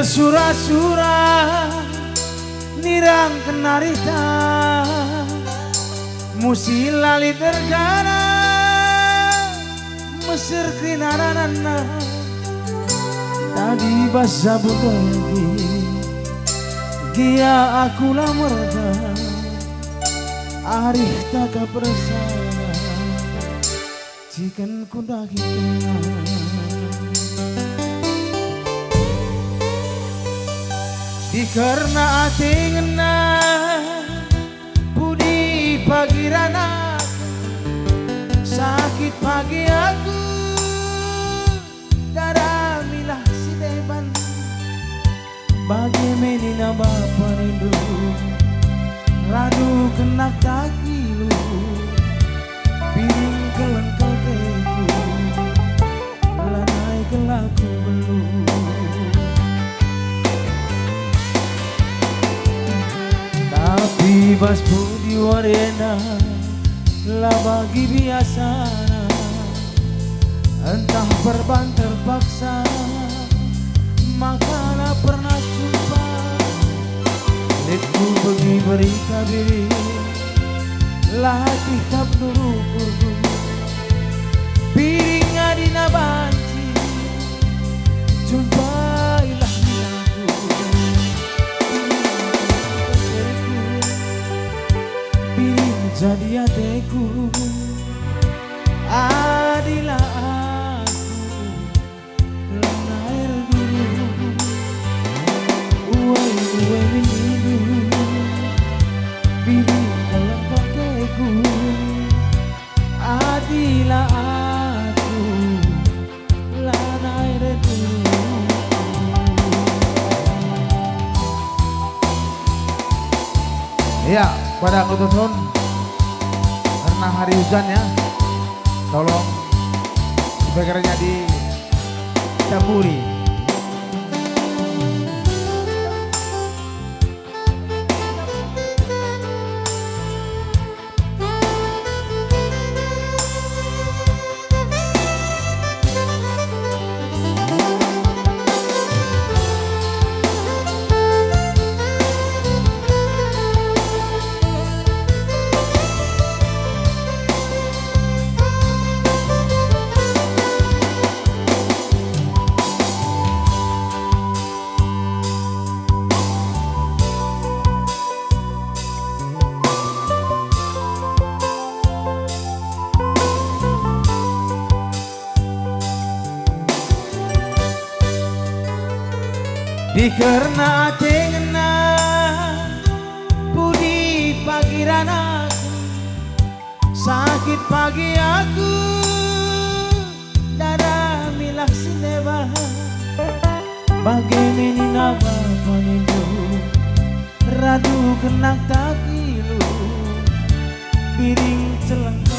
Sura-sura nirang kenarita musilali tergana mesir krinanana tadi basa butogi gia aku lamerga arih taka persana jikan kundahi kenal karena ati ngena budi pagirana sakit pagi aku darah milah si deban bagi menina bapak rindu radu kenak takilu piring kelengkel teku lanai kelaku belum tapi pas budi warena lah bagi biasana entah perban terpaksa makalah pernah jumpa letku pergi berita diri lah tikap dulu piring adina banci jumpailah jadi hatiku adilah aku lana air dulu uai menidu bini dalam pakaiku adilah aku lana air dulu. Iya, pada aku tuntun karena hari hujan ya, tolong speakernya ditaburi. Dikarena ate ngena budi pagiran aku sakit pagi aku dada milah sineba bagai menina bapak nindu radu kenak takilu piring celengkak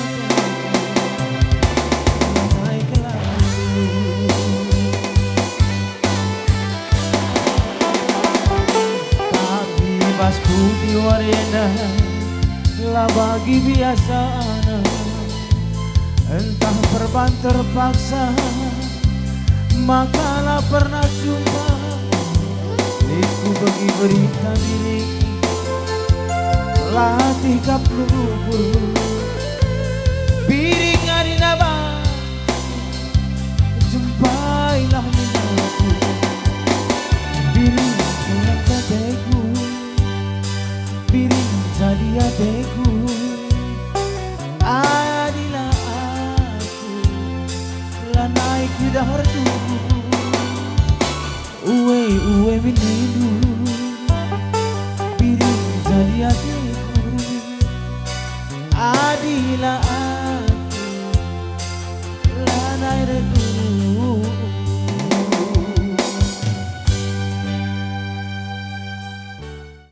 pas budi warena lah bagi biasana entah perban terpaksa makalah pernah jumpa liku bagi berita diri latih kap lubur piring adina bang jumpailah minaku piring dengan kateku piring jadi hatiku adilah aku lah naik di dahar tubuh uwe menidu